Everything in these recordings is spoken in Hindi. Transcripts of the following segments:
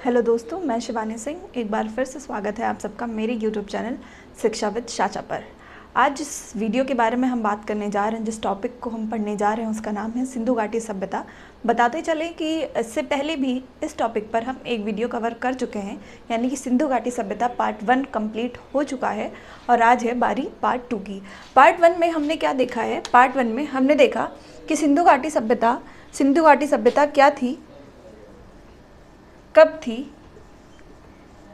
हेलो दोस्तों, मैं शिवानी सिंह। एक बार फिर से स्वागत है आप सबका मेरे यूट्यूब चैनल शिक्षा विद चाचा पर। आज जिस वीडियो के बारे में हम बात करने जा रहे हैं, जिस टॉपिक को हम पढ़ने जा रहे हैं, उसका नाम है सिंधु घाटी सभ्यता। बताते चलें कि इससे पहले भी इस टॉपिक पर हम एक वीडियो कवर कर चुके हैं, यानी कि सिंधु घाटी सभ्यता पार्ट 1 कंप्लीट हो चुका है और आज है बारी पार्ट 2 की। पार्ट 1 में हमने क्या देखा है? पार्ट 1 में हमने देखा कि सिंधु घाटी सभ्यता क्या थी, कब थी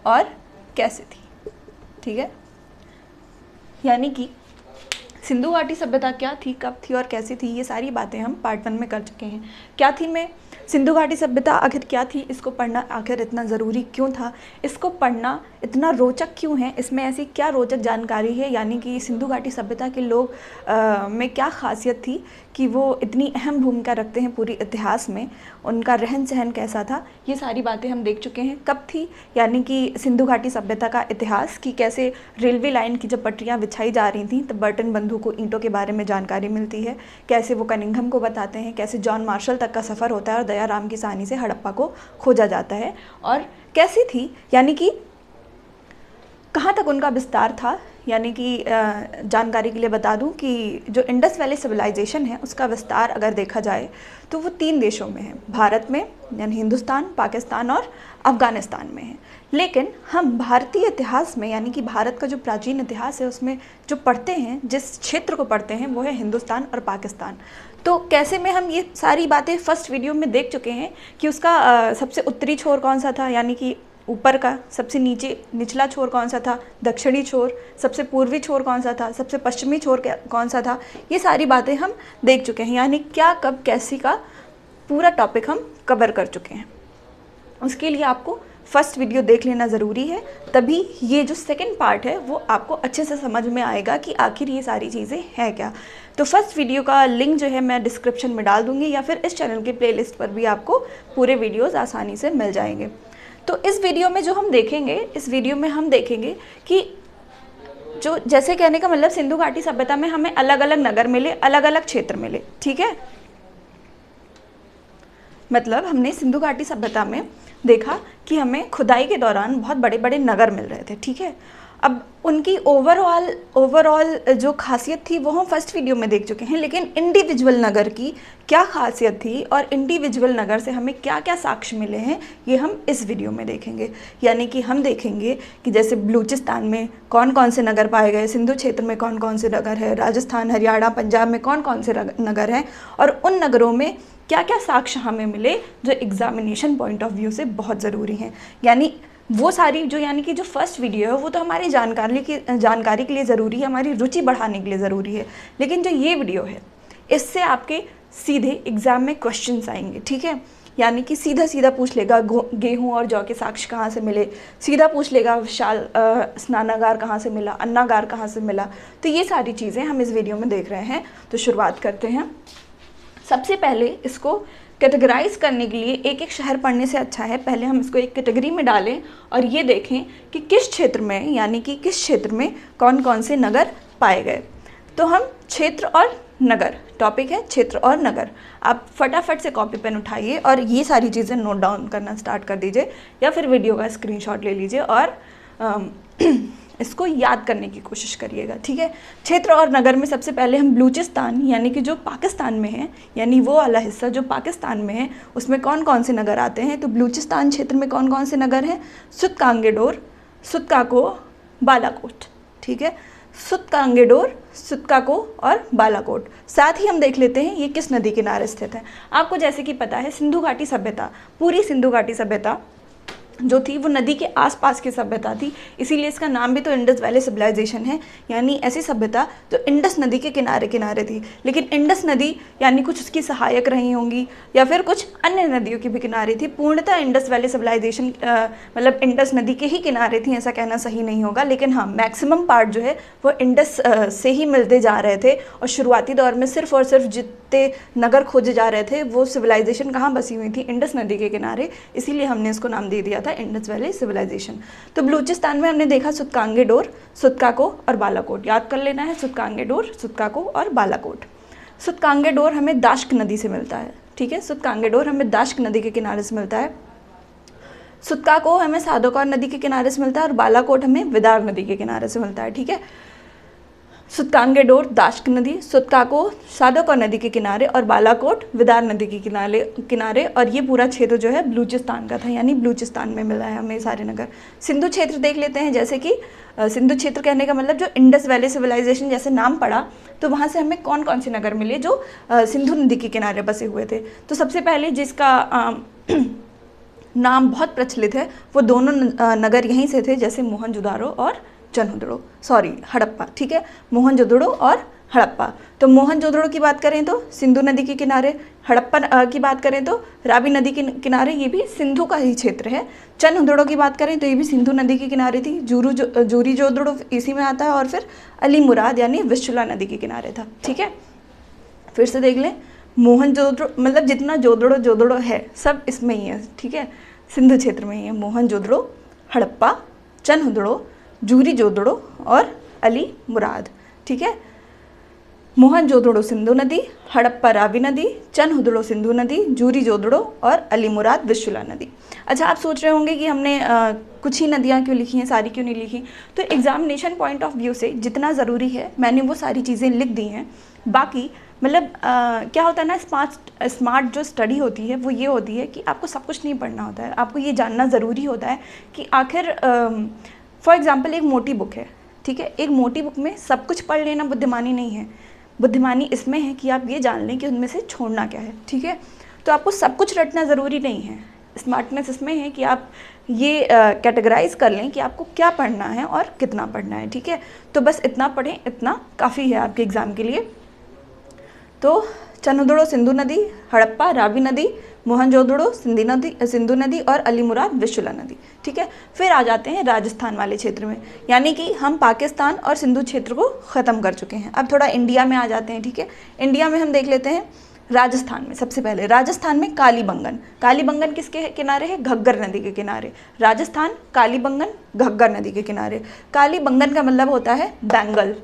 और कैसे थी। ठीक है, यानी कि सिंधु घाटी सभ्यता क्या थी, कब थी और कैसे थी, ये सारी बातें हम पार्ट 1 में कर चुके हैं। क्या थी में सिंधु घाटी सभ्यता आखिर क्या थी, इसको पढ़ना आखिर इतना ज़रूरी क्यों था, इसको पढ़ना इतना रोचक क्यों है, इसमें ऐसी क्या रोचक जानकारी है, यानी कि सिंधु घाटी सभ्यता के लोग में क्या खासियत थी कि वो इतनी अहम भूमिका रखते हैं पूरी इतिहास में, उनका रहन सहन कैसा था, ये सारी बातें हम देख चुके हैं। कब थी, यानी कि सिंधु घाटी सभ्यता का इतिहास, कि कैसे रेलवे लाइन की जब पटरियाँ बिछाई जा रही थी तब बर्टन बंधु को ईंटों के बारे में जानकारी मिलती है, कैसे वो कनिंघम को बताते हैं, कैसे जॉन मार्शल तक का सफ़र होता है और दयाराम की सहानी से हड़प्पा को खोजा जाता है, और कैसी थी, यानी कि कहाँ तक उनका विस्तार था। यानी कि जानकारी के लिए बता दूं कि जो इंडस वैली सिविलाइजेशन है उसका विस्तार अगर देखा जाए तो वो 3 देशों में है, भारत में यानी हिंदुस्तान, पाकिस्तान और अफ़गानिस्तान में है। लेकिन हम भारतीय इतिहास में, यानी कि भारत का जो प्राचीन इतिहास है उसमें जो पढ़ते हैं, जिस क्षेत्र को पढ़ते हैं वो है हिंदुस्तान और पाकिस्तान। तो कैसे में हम ये सारी बातें फर्स्ट वीडियो में देख चुके हैं कि उसका सबसे उत्तरी छोर कौन सा था, यानी कि ऊपर का सबसे निचला छोर कौन सा था, दक्षिणी छोर, सबसे पूर्वी छोर कौन सा था, सबसे पश्चिमी छोर कौन सा था, ये सारी बातें हम देख चुके हैं। यानी क्या, कब, कैसी का पूरा टॉपिक हम कवर कर चुके हैं। उसके लिए आपको फर्स्ट वीडियो देख लेना ज़रूरी है, तभी ये जो सेकंड पार्ट है वो आपको अच्छे से समझ में आएगा कि आखिर ये सारी चीज़ें हैं क्या। तो फर्स्ट वीडियो का लिंक जो है मैं डिस्क्रिप्शन में डाल दूँगी, या फिर इस चैनल की प्लेलिस्ट पर भी आपको पूरे वीडियोज़ आसानी से मिल जाएंगे। तो इस वीडियो में जो हम देखेंगे, इस वीडियो में हम देखेंगे कि जो, जैसे कहने का मतलब, सिंधु घाटी सभ्यता में हमें अलग अलग नगर मिले, अलग अलग क्षेत्र मिले। ठीक है, मतलब हमने सिंधु घाटी सभ्यता में देखा कि हमें खुदाई के दौरान बहुत बड़े बड़े नगर मिल रहे थे। ठीक है, अब उनकी ओवरऑल जो खासियत थी वो हम फर्स्ट वीडियो में देख चुके हैं, लेकिन इंडिविजुअल नगर की क्या खासियत थी और इंडिविजुअल नगर से हमें क्या क्या साक्ष्य मिले हैं, ये हम इस वीडियो में देखेंगे। यानी कि हम देखेंगे कि जैसे बलूचिस्तान में कौन कौन से नगर पाए गए, सिंधु क्षेत्र में कौन कौन से नगर है, राजस्थान, हरियाणा, पंजाब में कौन कौन से नगर हैं, और उन नगरों में क्या क्या साक्ष्य हमें मिले जो एग्जामिनेशन पॉइंट ऑफ व्यू से बहुत ज़रूरी हैं। यानी वो सारी जो, यानी कि जो फर्स्ट वीडियो है वो तो हमारी जानकारी के लिए ज़रूरी है, हमारी रुचि बढ़ाने के लिए ज़रूरी है, लेकिन जो ये वीडियो है इससे आपके सीधे एग्ज़ाम में क्वेश्चंस आएंगे। ठीक है, यानी कि सीधा पूछ लेगा गेहूं और जौ के साक्ष्य कहाँ से मिले, सीधा पूछ लेगा विशाल स्नानागार कहाँ से मिला, अन्नागार कहाँ से मिला। तो ये सारी चीज़ें हम इस वीडियो में देख रहे हैं। तो शुरुआत करते हैं। सबसे पहले इसको कैटेगराइज करने के लिए एक एक शहर पढ़ने से अच्छा है पहले हम इसको एक कैटेगरी में डालें और ये देखें कि किस क्षेत्र में, यानी कि किस क्षेत्र में कौन कौन से नगर पाए गए। तो हम क्षेत्र और नगर, टॉपिक है क्षेत्र और नगर। आप फटाफट से कॉपी पेन उठाइए और ये सारी चीज़ें नोट डाउन करना स्टार्ट कर दीजिए, या फिर वीडियो का स्क्रीनशॉट ले लीजिए और इसको याद करने की कोशिश करिएगा। ठीक है, क्षेत्र और नगर में सबसे पहले हम बलूचिस्तान, यानी कि जो पाकिस्तान में है, यानी वो वाला हिस्सा जो पाकिस्तान में है, उसमें कौन कौन से नगर आते हैं। तो बलूचिस्तान क्षेत्र में कौन कौन से नगर हैं? सुतकांगेडोर, सुतकाको, बालाकोट। ठीक है, सुतकांगेडोर, सुतकाको और बालाकोट। साथ ही हम देख लेते हैं ये किस नदी किनारे स्थित है। आपको जैसे कि पता है सिंधु घाटी सभ्यता, पूरी सिंधु घाटी सभ्यता जो थी वो नदी के आसपास की सभ्यता थी, इसीलिए इसका नाम भी तो इंडस वैली सिविलाइजेशन है, यानी ऐसी सभ्यता जो इंडस नदी के किनारे किनारे थी। लेकिन इंडस नदी यानी कुछ उसकी सहायक रही होंगी या फिर कुछ अन्य नदियों की भी किनारे थी। पूर्णतः इंडस वैली सिविलाइजेशन मतलब इंडस नदी के ही किनारे थी ऐसा कहना सही नहीं होगा, लेकिन हाँ मैक्सिमम पार्ट जो है वो इंडस से ही मिलते जा रहे थे। और शुरुआती दौर में सिर्फ और सिर्फ जितने नगर खोजे जा रहे थे वो सिविलाइजेशन कहाँ बसी हुई थी? इंडस नदी के किनारे, इसीलिए हमने इसको नाम दे दिया था इंडस वैली सिविलाइजेशन। तो बलूचिस्तान में हमने देखा सुतकांगेडोर, सुतकाको और बालाकोट। याद कर लेना है सुतकांगेडोर, सुतकाको और बालाकोट। सुतकांगेडोर हमें दाश्क नदी से मिलता है। ठीक है, सुतकांगेडोर हमें दाश्क नदी के किनारे से मिलता है। सुतकाको हमें सादोकौर नदी के किनारे से मिलता है और बालाकोट हमें विदार नदी के किनारे से मिलता है, ठीक है। सुतकांगेडोर दाश्क नदी, सुतकाको सादोकौर नदी के किनारे और बालाकोट विदार नदी के किनारे और ये पूरा क्षेत्र जो है बलूचिस्तान का था, यानी बलूचिस्तान में मिला है हमें सारे नगर। सिंधु क्षेत्र देख लेते हैं, जैसे कि सिंधु क्षेत्र कहने का मतलब जो इंडस वैली सिविलाइजेशन जैसे नाम पड़ा, तो वहाँ से हमें कौन कौन से नगर मिले जो सिंधु नदी के किनारे बसे हुए थे। तो सबसे पहले जिसका नाम बहुत प्रचलित है वो दोनों नगर यहीं से थे, जैसे मोहनजोदारो और हड़प्पा, ठीक है, मोहनजोदड़ो और हड़प्पा। तो मोहनजोदड़ो की बात करें तो सिंधु नदी के किनारे, हड़प्पा की बात करें तो रावी नदी के किनारे, ये भी सिंधु का ही क्षेत्र है। चनहुदड़ो की बात करें तो ये भी सिंधु नदी के किनारे थी। जूरी जोदड़ो इसी में आता है और फिर अली मुराद यानी विशुला नदी के किनारे था, ठीक है। फिर से देख लें, मोहनजोदड़ो मतलब जितना जोदड़ो है सब इसमें ही है, ठीक है, सिंधु क्षेत्र में ही है। मोहनजोदड़ो, हड़प्पा, चनहुदड़ो, जूरी जोदड़ो और अली मुराद, ठीक है। मोहनजोदड़ो सिंधु नदी, हड़प्पा रावी नदी, चनहुदड़ो सिंधु नदी, जूरी जोदड़ो और अली मुराद विशुला नदी। अच्छा, आप सोच रहे होंगे कि हमने कुछ ही नदियाँ क्यों लिखी हैं, सारी क्यों नहीं लिखी। तो एग्जामिनेशन पॉइंट ऑफ व्यू से जितना ज़रूरी है मैंने वो सारी चीज़ें लिख दी हैं। बाकी मतलब क्या होता है ना, स्मार्ट जो स्टडी होती है वो ये होती है कि आपको सब कुछ नहीं पढ़ना होता है, आपको ये जानना ज़रूरी होता है कि आखिर फॉर एग्ज़ाम्पल एक मोटी बुक है, ठीक है, एक मोटी बुक में सब कुछ पढ़ लेना बुद्धिमानी नहीं है। बुद्धिमानी इसमें है कि आप ये जान लें कि उनमें से छोड़ना क्या है, ठीक है। तो आपको सब कुछ रटना ज़रूरी नहीं है। स्मार्टनेस इसमें है कि आप ये कैटेगराइज कर लें कि आपको क्या पढ़ना है और कितना पढ़ना है, ठीक है। तो बस इतना पढ़ें, इतना काफ़ी है आपके एग्ज़ाम के लिए। तो चनहुदड़ो सिंधु नदी, हड़प्पा रावी नदी, मोहनजोदड़ो सिंधु नदी और अली मुराद विशुला नदी, ठीक है। फिर आ जाते हैं राजस्थान वाले क्षेत्र में, यानी कि हम पाकिस्तान और सिंधु क्षेत्र को ख़त्म कर चुके हैं। अब थोड़ा इंडिया में आ जाते हैं, ठीक है। इंडिया में हम देख लेते हैं राजस्थान में। सबसे पहले राजस्थान में कालीबंगन किसके किनारे है? घग्गर नदी के किनारे। राजस्थान, कालीबंगन, घग्गर नदी के किनारे। कालीबंगन का मतलब होता है बैंगल।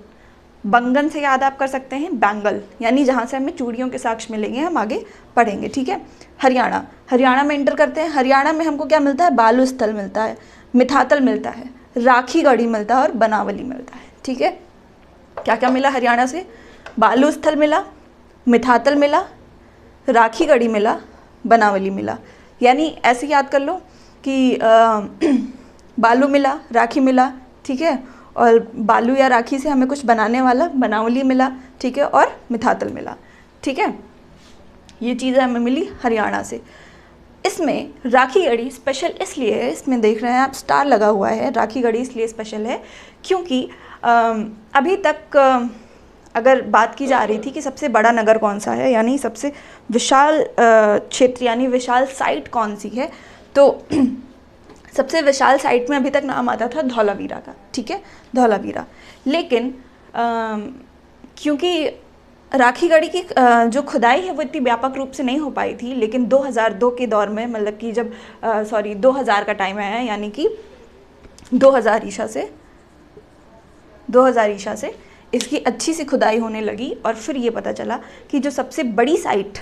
बंगन से याद आप कर सकते हैं बैंगल, यानी जहाँ से हमें चूड़ियों के साक्ष्य मिलेंगे, हम आगे पढ़ेंगे, ठीक है। हरियाणा में एंटर करते हैं। हरियाणा में हमको क्या मिलता है? बालू स्थल मिलता है, मिठातल मिलता है, राखी गढ़ी मिलता है और बनावली मिलता है, ठीक है। क्या क्या मिला हरियाणा से? बालू स्थल मिला, मिठातल मिला, राखी गढ़ी मिला, बनावली मिला। यानी ऐसे याद कर लो कि बालू मिला, राखी मिला, ठीक है, और बालू या राखी से हमें कुछ बनाने वाला बनावली मिला, ठीक है, और मिठातल मिला, ठीक है। ये चीज़ें हमें मिली हरियाणा से। इसमें राखी गढ़ी स्पेशल इसलिए है, इसमें देख रहे हैं आप स्टार लगा हुआ है, राखी गढ़ी इसलिए स्पेशल है क्योंकि अभी तक अगर बात की जा रही थी कि सबसे बड़ा नगर कौन सा है, यानी सबसे विशाल क्षेत्र यानी विशाल साइट कौन सी है, तो सबसे विशाल साइट में अभी तक नाम आता था धौलावीरा का, ठीक है, धौलावीरा। लेकिन क्योंकि राखी गढ़ी की जो खुदाई है वो इतनी व्यापक रूप से नहीं हो पाई थी, लेकिन 2002 के दौर में, मतलब कि जब 2000 का टाइम आया, यानी कि 2000 ईसा से इसकी अच्छी सी खुदाई होने लगी और फिर ये पता चला कि जो सबसे बड़ी साइट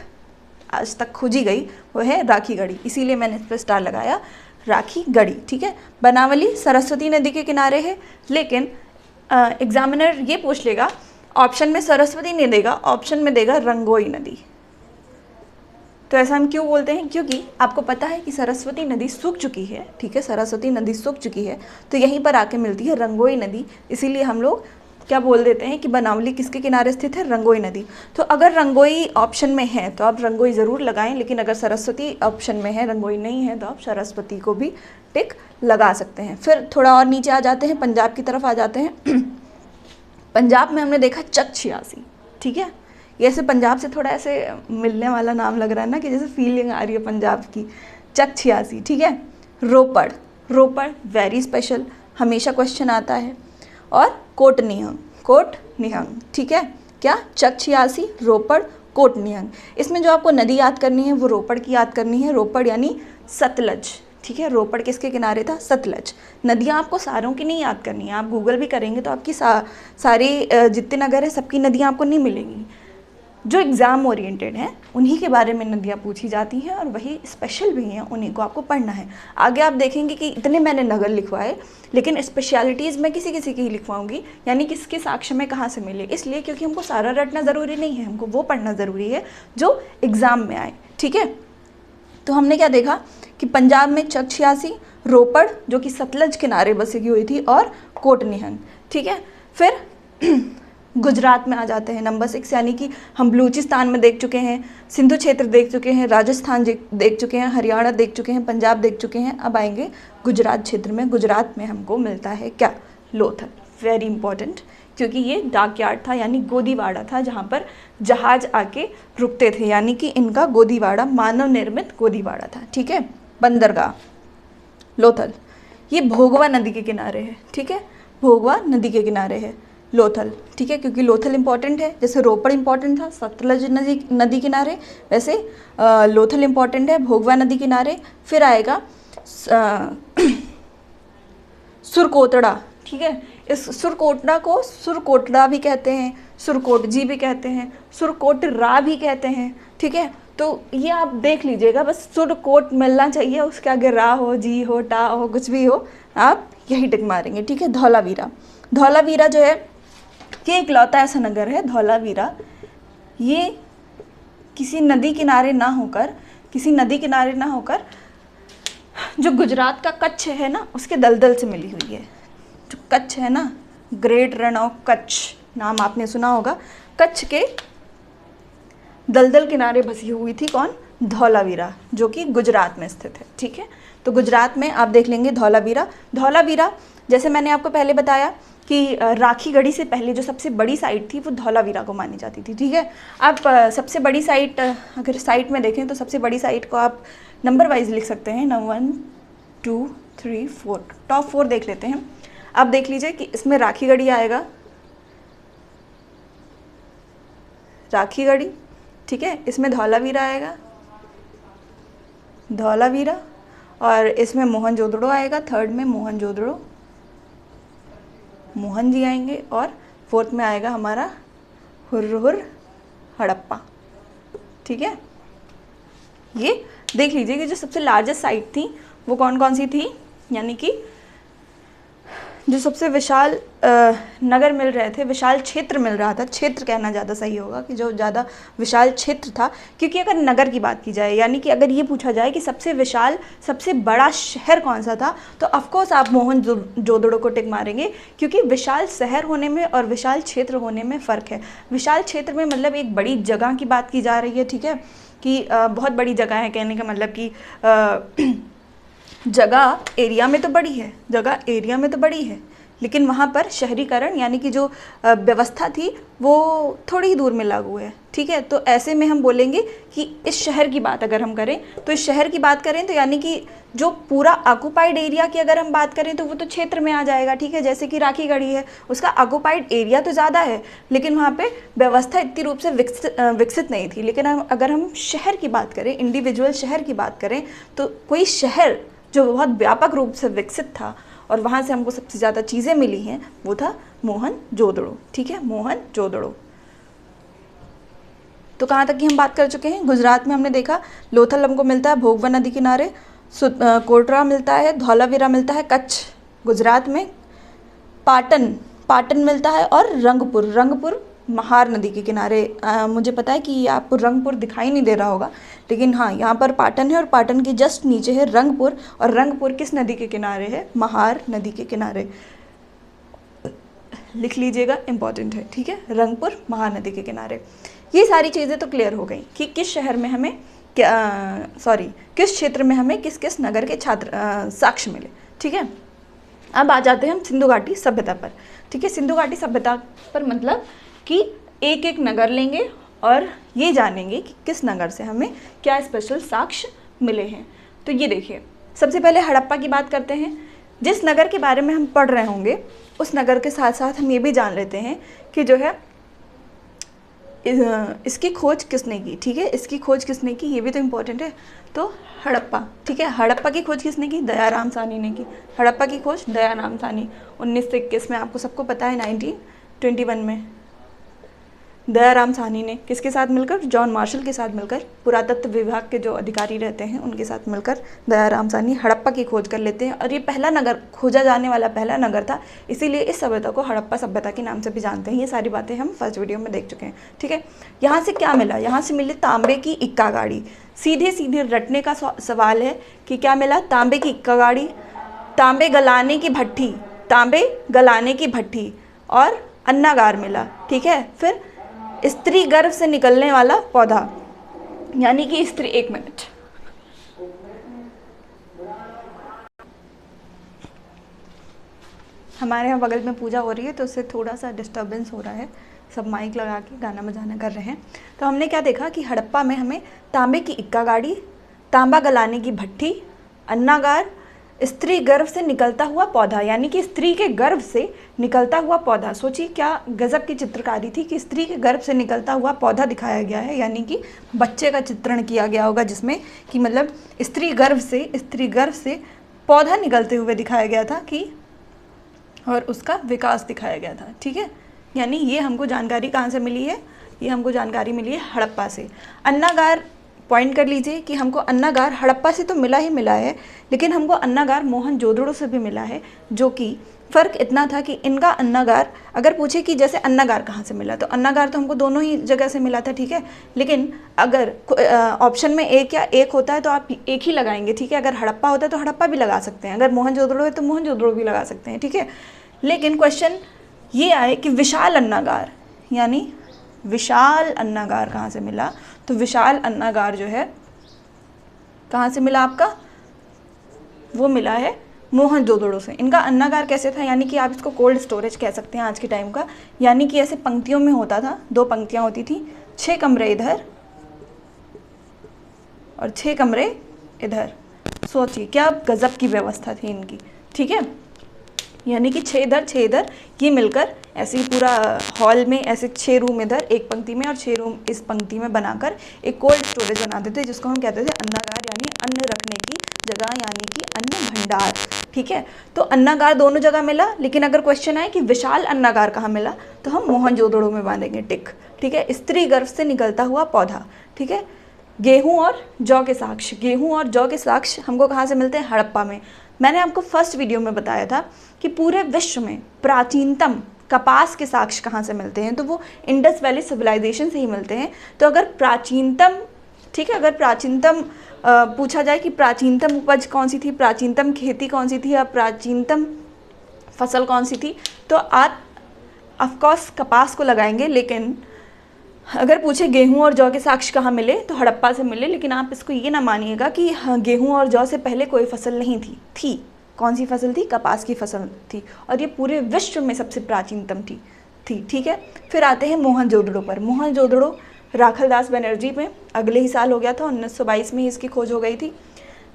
आज तक खोजी गई वो है राखी गढ़ी, इसीलिए मैंने इस पर स्टार लगाया, राखी गढ़ी, ठीक है। बनावली सरस्वती नदी के किनारे है, लेकिन एग्जामिनर ये पूछ लेगा, ऑप्शन में सरस्वती नहीं देगा, ऑप्शन में देगा रंगोई नदी। तो ऐसा हम क्यों बोलते हैं? क्योंकि आपको पता है कि सरस्वती नदी सूख चुकी है, ठीक है, सरस्वती नदी सूख चुकी है, तो यहीं पर आके मिलती है रंगोई नदी, इसीलिए हम लोग क्या बोल देते हैं कि बनावली किसके किनारे स्थित है? रंगोई नदी। तो अगर रंगोई ऑप्शन में है तो आप रंगोई ज़रूर लगाएं, लेकिन अगर सरस्वती ऑप्शन में है, रंगोई नहीं है, तो आप सरस्वती को भी टिक लगा सकते हैं। फिर थोड़ा और नीचे आ जाते हैं, पंजाब की तरफ आ जाते हैं। पंजाब में हमने देखा चक 86, ठीक है, ये ऐसे पंजाब से थोड़ा ऐसे मिलने वाला नाम लग रहा है ना, कि जैसे फीलिंग आ रही है पंजाब की। चक 86, ठीक है। रोपड़ वेरी स्पेशल, हमेशा क्वेश्चन आता है। और कोटनिहंग, ठीक है, क्या? चक 86, रोपड़, कोटनिहंग। इसमें जो आपको नदी याद करनी है वो रोपड़ की याद करनी है, रोपड़ यानी सतलज, ठीक है। रोपड़ किसके किनारे था? सतलज। नदियाँ आपको सारों की नहीं याद करनी है, आप गूगल भी करेंगे तो आपकी सारी जितने नगर है सबकी नदियाँ आपको नहीं मिलेंगी। जो एग्ज़ाम ओरिएंटेड हैं उन्हीं के बारे में नदियाँ पूछी जाती हैं और वही स्पेशल भी हैं, उन्हीं को आपको पढ़ना है। आगे आप देखेंगे कि इतने मैंने नगर लिखवाए, लेकिन स्पेशलिटीज़ मैं किसी किसी की ही लिखवाऊंगी, यानी किसके साक्ष्य में कहाँ से मिले, इसलिए क्योंकि हमको सारा रटना ज़रूरी नहीं है, हमको वो पढ़ना ज़रूरी है जो एग्ज़ाम में आए। ठीक है, तो हमने क्या देखा कि पंजाब में चक 86, रोपड़ जो कि सतलज किनारे बसी हुई थी, और कोटनिहंग। ठीक है, फिर गुजरात में आ जाते हैं नंबर 6, यानी कि हम बलूचिस्तान में देख चुके हैं, सिंधु क्षेत्र देख चुके हैं, राजस्थान देख चुके हैं, हरियाणा देख चुके हैं, पंजाब देख चुके हैं। अब आएंगे गुजरात क्षेत्र में। गुजरात में हमको मिलता है क्या? लोथल। वेरी इंपॉर्टेंट, क्योंकि ये डाकयार्ड था, यानी गोदीवाड़ा था, जहाँ पर जहाज आके रुकते थे, यानी कि इनका गोदीवाड़ा मानव निर्मित गोदीवाड़ा था। ठीक है, बंदरगाह लोथल, ये भोगवा नदी के किनारे है। ठीक है, भोगवा नदी के किनारे है लोथल। ठीक है, क्योंकि लोथल इंपॉर्टेंट है, जैसे रोपड़ इंपॉर्टेंट था सतलज नदी किनारे, वैसे लोथल इंपॉर्टेंट है भोगवा नदी किनारे। फिर आएगा सुरकोटड़ा। ठीक है, इस सुरकोटड़ा को सुरकोटड़ा भी कहते हैं, सुरकोटजी भी कहते हैं, सुरकोटरा भी कहते हैं। ठीक है, तो ये आप देख लीजिएगा, बस सुरकोट मिलना चाहिए, उसके आगे रा हो, जी हो, टा हो, कुछ भी हो, आप यही टिक मारेंगे। ठीक है, धौलावीरा। धौलावीरा जो है ये इकलौता ऐसा नगर है, धौलावीरा, ये किसी नदी किनारे ना होकर जो गुजरात का कच्छ है ना, उसके दलदल से मिली हुई है। जो कच्छ है ना, ग्रेट रन ऑफ कच्छ नाम आपने सुना होगा, कच्छ के दलदल किनारे बसी हुई थी कौन? धौलावीरा, जो कि गुजरात में स्थित है। ठीक है, तो गुजरात में आप देख लेंगे धौलावीरा। धौलावीरा जैसे मैंने आपको पहले बताया कि राखीगढ़ी से पहले जो सबसे बड़ी साइट थी वो धौलावीरा को मानी जाती थी। ठीक है, आप सबसे बड़ी साइट अगर साइट में देखें तो सबसे बड़ी साइट को आप नंबर वाइज लिख सकते हैं ना, 1 2 3 4, टॉप 4 देख लेते हैं। आप देख लीजिए कि इसमें राखीगढ़ी आएगा, राखीगढ़ी। ठीक है, इसमें धौलावीरा आएगा, धौलावीरा, और इसमें मोहनजोदड़ो आएगा, थर्ड में मोहनजोदड़ो, मोहन जी आएंगे, और फोर्थ में आएगा हमारा हुर्र हड़प्पा। ठीक है, ये देख लीजिए कि जो सबसे लार्जेस्ट साइट थी वो कौन कौन सी थी, यानी कि जो सबसे विशाल नगर मिल रहे थे, विशाल क्षेत्र मिल रहा था, क्षेत्र कहना ज़्यादा सही होगा कि जो ज़्यादा विशाल क्षेत्र था, क्योंकि अगर नगर की बात की जाए, यानी कि अगर ये पूछा जाए कि सबसे विशाल सबसे बड़ा शहर कौन सा था, तो ऑफकोर्स आप मोहनजोदड़ो को टिक मारेंगे, क्योंकि विशाल शहर होने में और विशाल क्षेत्र होने में फ़र्क है। विशाल क्षेत्र में मतलब एक बड़ी जगह की बात की जा रही है। ठीक है, कि बहुत बड़ी जगह है, कहने का मतलब कि जगह एरिया में तो बड़ी है, जगह एरिया में तो बड़ी है, लेकिन वहाँ पर शहरीकरण यानी कि जो व्यवस्था थी वो थोड़ी ही दूर में लागू है। ठीक है, तो ऐसे में हम बोलेंगे कि इस शहर की बात अगर हम करें, तो इस शहर की बात करें तो यानी कि जो पूरा ऑक्युपाइड एरिया की अगर हम बात करें तो वो तो क्षेत्र में आ जाएगा। ठीक है, जैसे कि राखीगढ़ी है, उसका ऑक्युपाइड एरिया तो ज़्यादा है, लेकिन वहाँ पे व्यवस्था इतनी रूप से विकसित नहीं थी। लेकिन अगर हम शहर की बात करें, इंडिविजुअल शहर की बात करें, तो कोई शहर जो बहुत व्यापक रूप से विकसित था और वहाँ से हमको सबसे ज़्यादा चीज़ें मिली हैं, वो था मोहनजोदड़ो। ठीक है, मोहनजोदड़ो। तो कहाँ तक की हम बात कर चुके हैं? गुजरात में हमने देखा लोथल हमको मिलता है भोगवा नदी किनारे, कोटरा मिलता है, धौलावीरा मिलता है कच्छ गुजरात में, पाटन मिलता है, और रंगपुर महार नदी के किनारे। मुझे पता है कि आपको रंगपुर दिखाई नहीं दे रहा होगा, लेकिन हाँ, यहाँ पर पाटन है और पाटन के जस्ट नीचे है रंगपुर, और रंगपुर किस नदी के किनारे है? महार नदी के किनारे। लिख लीजिएगा, इंपॉर्टेंट है। ठीक है, रंगपुर महार नदी के किनारे। ये सारी चीज़ें तो क्लियर हो गई कि किस शहर में हमें किस क्षेत्र में हमें किस किस नगर के साक्ष्य मिले। ठीक है, अब आ जाते हैं हम सिंधु घाटी सभ्यता पर। ठीक है, सिंधु घाटी सभ्यता पर मतलब कि एक एक नगर लेंगे और ये जानेंगे कि किस नगर से हमें क्या स्पेशल साक्ष्य मिले हैं। तो ये देखिए, सबसे पहले हड़प्पा की बात करते हैं। जिस नगर के बारे में हम पढ़ रहे होंगे उस नगर के साथ साथ हम ये भी जान लेते हैं कि जो है इसकी खोज किसने की। ठीक है, इसकी खोज किसने की, ये भी तो इम्पोर्टेंट है। तो हड़प्पा, ठीक है, हड़प्पा की खोज किसने की? दयाराम साहनी ने की। हड़प्पा की खोज दयाराम साहनी 1921 में, आपको सबको पता है 1921 में। दयाराम साहनी ने किसके साथ मिलकर, जॉन मार्शल के साथ मिलकर, पुरातत्व विभाग के जो अधिकारी रहते हैं उनके साथ मिलकर दयाराम साहनी हड़प्पा की खोज कर लेते हैं। और ये पहला नगर, खोजा जाने वाला पहला नगर था, इसीलिए इस सभ्यता को हड़प्पा सभ्यता के नाम से भी जानते हैं। ये सारी बातें हम फर्स्ट वीडियो में देख चुके हैं, ठीक है। यहाँ से क्या मिला, यहाँ से मिली तांबे की इक्का गाड़ी। सीधे सीधे रटने का सवाल है कि क्या मिला, तांबे की इक्का गाड़ी, तांबे गलाने की भट्ठी, तांबे गलाने की भट्ठी और अन्नागार मिला, ठीक है। फिर स्त्री गर्भ से निकलने वाला पौधा, यानी कि स्त्री, एक मिनट, हमारे यहाँ बगल में पूजा हो रही है तो उससे थोड़ा सा डिस्टरबेंस हो रहा है, सब माइक लगा के गाना बजाना कर रहे हैं। तो हमने क्या देखा कि हड़प्पा में हमें तांबे की इक्का गाड़ी, तांबा गलाने की भट्ठी, अन्नागार, स्त्री गर्भ से निकलता हुआ पौधा, यानी कि स्त्री के गर्भ से निकलता हुआ पौधा। सोचिए क्या गजब की चित्रकारी थी कि स्त्री के गर्भ से निकलता हुआ पौधा दिखाया गया है, यानी कि बच्चे का चित्रण किया गया होगा जिसमें कि मतलब स्त्री गर्भ से पौधा निकलते हुए दिखाया गया था कि, और उसका विकास दिखाया गया था, ठीक है। यानी ये हमको जानकारी कहाँ से मिली है, ये हमको जानकारी मिली है हड़प्पा से। अन्नागार पॉइंट कर लीजिए कि हमको अन्नागार हड़प्पा से तो मिला ही मिला है, लेकिन हमको अन्नागार मोहनजोदड़ो से भी मिला है, जो कि फ़र्क इतना था कि इनका अन्नागार, अगर पूछे कि जैसे अन्नागार कहाँ से मिला, तो अन्नागार तो हमको दोनों ही जगह से मिला था, ठीक है। लेकिन अगर ऑप्शन में एक या एक होता है तो आप एक ही लगाएंगे, ठीक है। अगर हड़प्पा होता है तो हड़प्पा भी लगा सकते हैं, अगर मोहनजोदड़ो है तो मोहनजोदड़ो भी लगा सकते हैं, ठीक है। लेकिन क्वेश्चन ये आए कि विशाल अन्नागार, यानी विशाल अन्नागार कहाँ से मिला, तो विशाल अन्नागार जो है कहाँ से मिला आपका, वो मिला है मोहनजोदड़ो से। इनका अन्नागार कैसे था, यानी कि आप इसको कोल्ड स्टोरेज कह सकते हैं आज के टाइम का, यानी कि ऐसे पंक्तियों में होता था, 2 पंक्तियाँ होती थी, 6 कमरे इधर और 6 कमरे इधर। सोचिए क्या गजब की व्यवस्था थी इनकी, ठीक है। यानी कि 6 इधर ये मिलकर ऐसे ही पूरा हॉल में ऐसे 6 रूम इधर एक पंक्ति में और 6 रूम इस पंक्ति में बनाकर एक कोल्ड स्टोरेज बनाते थे, जिसको हम कहते थे अन्नागार, यानी अन्न रखने की जगह, यानी कि अन्न भंडार, ठीक है। तो अन्नागार दोनों जगह मिला, लेकिन अगर क्वेश्चन आए कि विशाल अन्नागार कहाँ मिला, तो हम मोहनजोदड़ो में बांधेंगे टिक, ठीक है। स्त्री गर्भ से निकलता हुआ पौधा, ठीक है। गेहूँ और जौ के साक्ष्य, गेहूँ और जौ के साक्ष्य हमको कहाँ से मिलते हैं, हड़प्पा में। मैंने आपको फर्स्ट वीडियो में बताया था कि पूरे विश्व में प्राचीनतम कपास के साक्ष्य कहाँ से मिलते हैं, तो वो इंडस वैली सिविलाइजेशन से ही मिलते हैं। तो अगर प्राचीनतम, ठीक है, अगर प्राचीनतम पूछा जाए कि प्राचीनतम उपज कौन सी थी, प्राचीनतम खेती कौन सी थी या प्राचीनतम फसल कौन सी थी, तो आप ऑफकोर्स कपास को लगाएंगे। लेकिन अगर पूछे गेहूं और जौ के साक्ष्य कहाँ मिले, तो हड़प्पा से मिले। लेकिन आप इसको ये ना मानिएगा कि गेहूं और जौ से पहले कोई फसल नहीं थी। कौन सी फसल थी, कपास की फसल थी, और ये पूरे विश्व में सबसे प्राचीनतम थी, ठीक है। फिर आते हैं मोहनजोदड़ो पर। मोहनजोदड़ो राखलदास बनर्जी में अगले ही साल हो गया था, 1922 में ही इसकी खोज हो गई थी,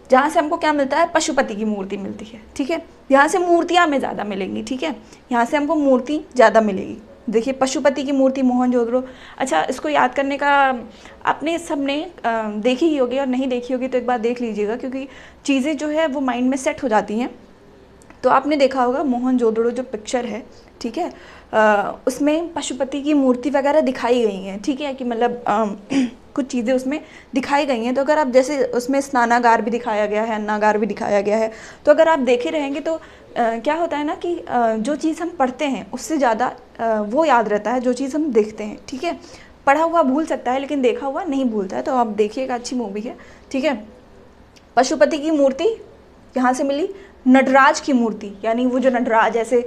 जहाँ से हमको क्या मिलता है, पशुपति की मूर्ति मिलती है, ठीक है। यहाँ से मूर्तियाँ हमें ज़्यादा मिलेंगी, ठीक है, यहाँ से हमको मूर्ति ज़्यादा मिलेगी। देखिए पशुपति की मूर्ति मोहनजोदड़ो। अच्छा, इसको याद करने का आपने सबने देखी ही होगी, और नहीं देखी होगी तो एक बार देख लीजिएगा, क्योंकि चीज़ें जो है वो माइंड में सेट हो जाती हैं। तो आपने देखा होगा मोहनजोदड़ो जो पिक्चर है, ठीक है, उसमें पशुपति की मूर्ति वगैरह दिखाई गई हैं, ठीक है, कि मतलब कुछ चीज़ें उसमें दिखाई गई हैं। तो अगर आप जैसे उसमें स्नानागार भी दिखाया गया है, अन्नागार भी दिखाया गया है, तो अगर आप देखे रहेंगे तो क्या होता है ना कि जो चीज़ हम पढ़ते हैं उससे ज़्यादा वो याद रहता है जो चीज़ हम देखते हैं, ठीक है। पढ़ा हुआ भूल सकता है लेकिन देखा हुआ नहीं भूलता है। तो आप देखिएगा, अच्छी मूवी है, ठीक है। पशुपति की मूर्ति यहाँ से मिली। नटराज की मूर्ति, यानी वो जो नटराज ऐसे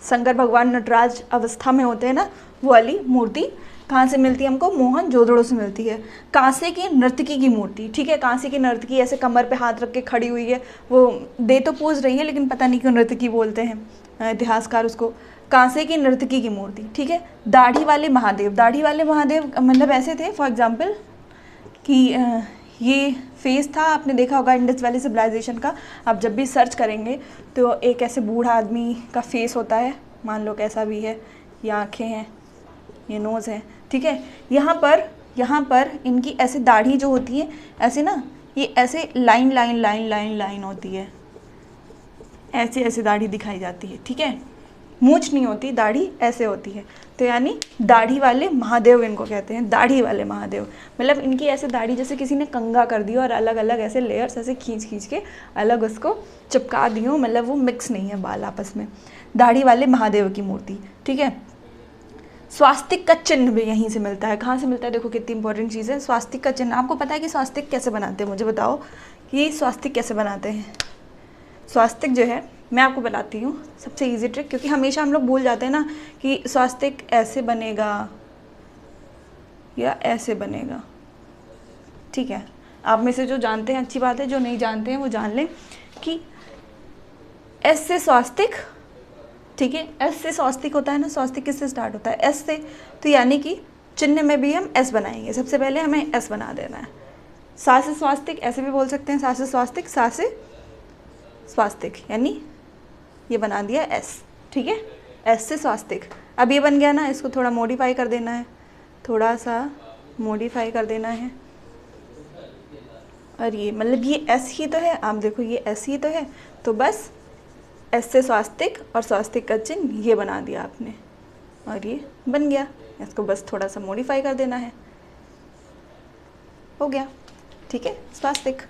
शंकर भगवान नटराज अवस्था में होते हैं ना, वो वाली मूर्ति कहाँ से मिलती है हमको, मोहनजोदड़ो से मिलती है। कांसे की नर्तकी की मूर्ति, ठीक है, कांसे की नर्तकी ऐसे कमर पे हाथ रख के खड़ी हुई है, वो दे तो पोज रही है लेकिन पता नहीं क्यों नर्तकी बोलते हैं इतिहासकार उसको। कांसे की नर्तकी की मूर्ति, ठीक है। दाढ़ी वाले महादेव, दाढ़ी वाले महादेव मतलब ऐसे थे, फॉर एग्जाम्पल कि ये फेस था, आपने देखा होगा इंडस वैली सिविलाइजेशन का, आप जब भी सर्च करेंगे तो एक ऐसे बूढ़ा आदमी का फेस होता है, मान लो कैसा भी है, ये आँखें हैं, ये नोज़ है, ठीक है। यहाँ पर इनकी ऐसे दाढ़ी जो होती है ऐसे ना, ये ऐसे लाइन होती है, ऐसे दाढ़ी दिखाई जाती है, ठीक है। मूंछ नहीं होती, दाढ़ी ऐसे होती है, तो यानी दाढ़ी वाले महादेव इनको कहते हैं, दाढ़ी वाले महादेव। मतलब इनकी ऐसे दाढ़ी जैसे किसी ने कंघा कर दी और अलग अलग ऐसे लेयर्स ऐसे खींच खींच के अलग उसको चिपका दी हो, मतलब वो मिक्स नहीं है बाल आपस में। दाढ़ी वाले महादेव की मूर्ति, ठीक है। स्वास्तिक का चिन्ह भी यहीं से मिलता है। कहाँ से मिलता है, देखो कितनी इंपॉर्टेंट चीज़ है। स्वास्तिक का चिन्ह, आपको पता है कि स्वास्तिक कैसे बनाते हैं, मुझे बताओ कि स्वास्तिक कैसे बनाते हैं। स्वास्तिक जो है मैं आपको बताती हूँ, सबसे इजी ट्रिक, क्योंकि हमेशा हम लोग भूल जाते हैं ना कि स्वास्तिक ऐसे बनेगा या ऐसे बनेगा, ठीक है। आप में से जो जानते हैं अच्छी बात है, जो नहीं जानते हैं वो जान लें कि एस से स्वास्तिक, ठीक है, एस से स्वास्तिक होता है ना, स्वास्तिक किससे स्टार्ट होता है, एस से, तो यानी कि चिन्ह में भी हम एस बनाएंगे। सबसे पहले हमें एस बना देना है। सा से स्वास्तिक ऐसे भी बोल सकते हैं, सा से स्वास्तिक, सा से स्वास्तिक, यानी ये बना दिया एस, ठीक है, एस से स्वास्तिक। अब ये बन गया ना, इसको थोड़ा मॉडिफाई कर देना है, थोड़ा सा मॉडिफाई कर देना है, और ये मतलब ये एस ही तो है, आप देखो ये एस ही तो है, तो बस एस से स्वास्तिक और स्वास्तिक का चिन्ह ये बना दिया आपने, और ये बन गया। इसको बस थोड़ा सा मॉडिफाई कर देना है, हो गया, ठीक है, स्वास्तिक।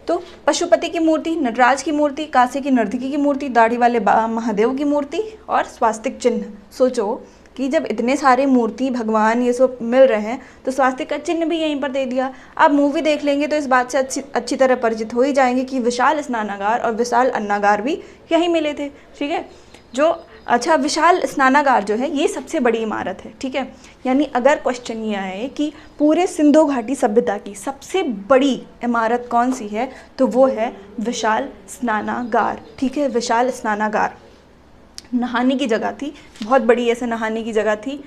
तो पशुपति की मूर्ति, नटराज की मूर्ति, काशी की नर्तकी की मूर्ति, दाढ़ी वाले महादेव की मूर्ति और स्वास्तिक चिन्ह। सोचो कि जब इतने सारे मूर्ति भगवान ये सब मिल रहे हैं तो स्वास्तिक का चिन्ह भी यहीं पर दे दिया। आप मूवी देख लेंगे तो इस बात से अच्छी तरह परिचित हो ही जाएंगे कि विशाल स्नानागार और विशाल अन्नागार भी यहीं मिले थे, ठीक है। जो अच्छा, विशाल स्नानागार जो है ये सबसे बड़ी इमारत है, ठीक है। यानी अगर क्वेश्चन ये आए कि पूरे सिंधु घाटी सभ्यता की सबसे बड़ी इमारत कौन सी है, तो वो है विशाल स्नानागार, ठीक है, विशाल स्नानागार। नहाने की जगह थी, बहुत बड़ी ऐसे नहाने की जगह थी,